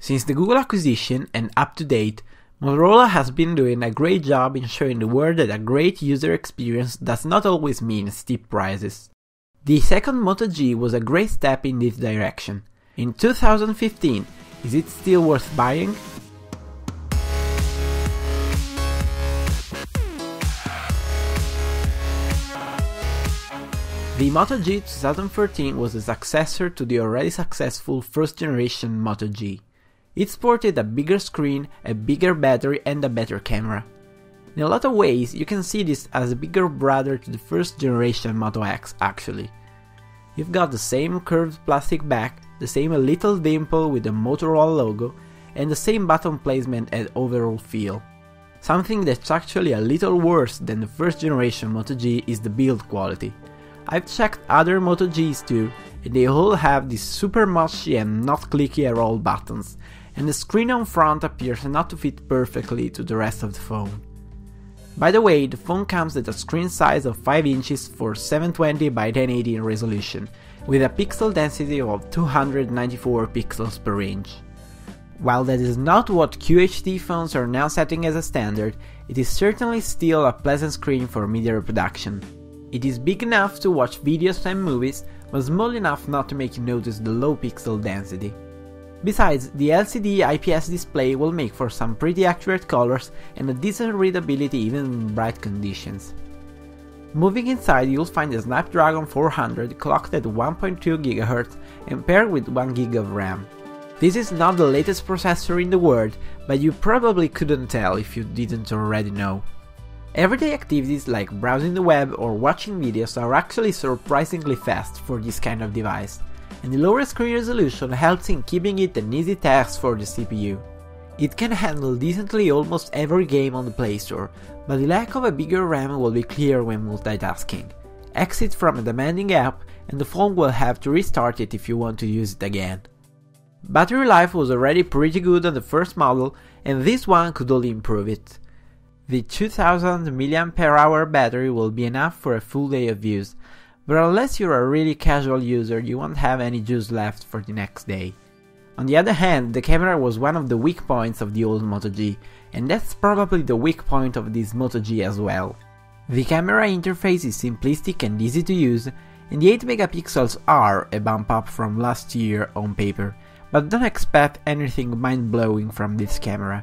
Since the Google acquisition and up to date, Motorola has been doing a great job in showing the world that a great user experience does not always mean steep prices. The second Moto G was a great step in this direction. In 2015, is it still worth buying? The Moto G 2013 was a successor to the already successful first generation Moto G. It sported a bigger screen, a bigger battery and a better camera. In a lot of ways, you can see this as a bigger brother to the first generation Moto X actually. You've got the same curved plastic back, the same little dimple with the Motorola logo, and the same button placement and overall feel. Something that's actually a little worse than the first generation Moto G is the build quality. I've checked other Moto Gs too, and they all have these super mushy and not clicky at all buttons, and the screen on front appears not to fit perfectly to the rest of the phone. By the way, the phone comes at a screen size of 5 inches for 720 by 1080 in resolution, with a pixel density of 294 pixels per inch. While that is not what QHD phones are now setting as a standard, it is certainly still a pleasant screen for media reproduction. It is big enough to watch videos and movies, but small enough not to make you notice the low pixel density. Besides, the LCD IPS display will make for some pretty accurate colors and a decent readability even in bright conditions. Moving inside, you'll find a Snapdragon 400 clocked at 1.2 GHz and paired with 1 GB of RAM. This is not the latest processor in the world, but you probably couldn't tell if you didn't already know. Everyday activities like browsing the web or watching videos are actually surprisingly fast for this kind of device, and the lower screen resolution helps in keeping it an easy task for the CPU. It can handle decently almost every game on the Play Store, but the lack of a bigger RAM will be clear when multitasking. Exit from a demanding app and the phone will have to restart it if you want to use it again. Battery life was already pretty good on the first model, and this one could only improve it. The 2000 mAh battery will be enough for a full day of use, but unless you're a really casual user, you won't have any juice left for the next day. On the other hand, the camera was one of the weak points of the old Moto G, and that's probably the weak point of this Moto G as well. The camera interface is simplistic and easy to use, and the 8 megapixels are a bump up from last year on paper, but don't expect anything mind-blowing from this camera.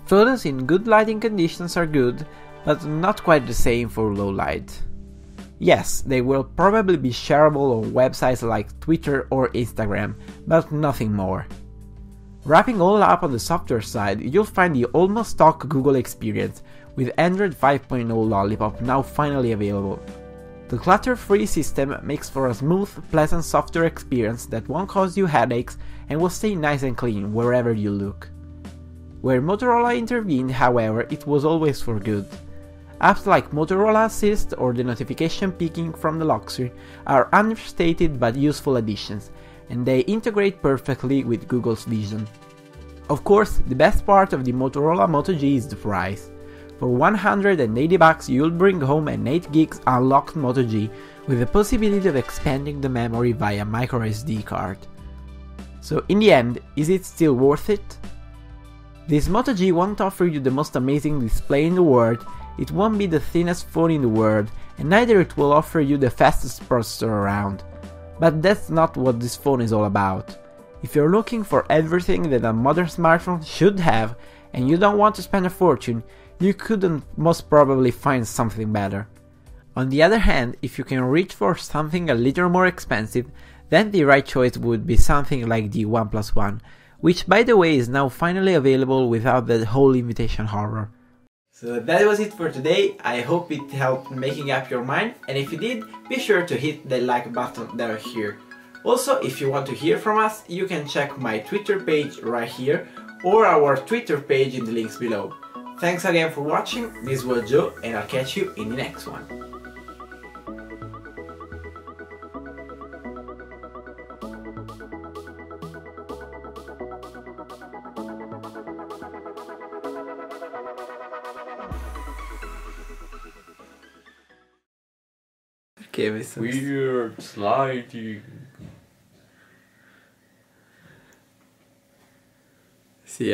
Photos in good lighting conditions are good, but not quite the same for low light. Yes, they will probably be shareable on websites like Twitter or Instagram, but nothing more. Wrapping all up on the software side, you'll find the almost stock Google experience, with Android 5.0 Lollipop now finally available. The clutter-free system makes for a smooth, pleasant software experience that won't cause you headaches and will stay nice and clean wherever you look. Where Motorola intervened, however, it was always for good. Apps like Motorola Assist or the notification peeking from the lock screen are understated but useful additions, and they integrate perfectly with Google's vision. Of course, the best part of the Motorola Moto G is the price. For $180 you'll bring home an 8GB unlocked Moto G with the possibility of expanding the memory via microSD card. So in the end, is it still worth it? This Moto G won't offer you the most amazing display in the world, it won't be the thinnest phone in the world, and neither it will offer you the fastest processor around. But that's not what this phone is all about. If you're looking for everything that a modern smartphone should have, and you don't want to spend a fortune, you couldn't most probably find something better. On the other hand, if you can reach for something a little more expensive, then the right choice would be something like the OnePlus One, which by the way is now finally available without that whole imitation horror. So that was it for today. I hope it helped making up your mind, and if you did, be sure to hit the like button down here. Also, if you want to hear from us, you can check my Twitter page right here, or our Twitter page in the links below. Thanks again for watching, this was Joe, and I'll catch you in the next one. Weird sliding. Sì,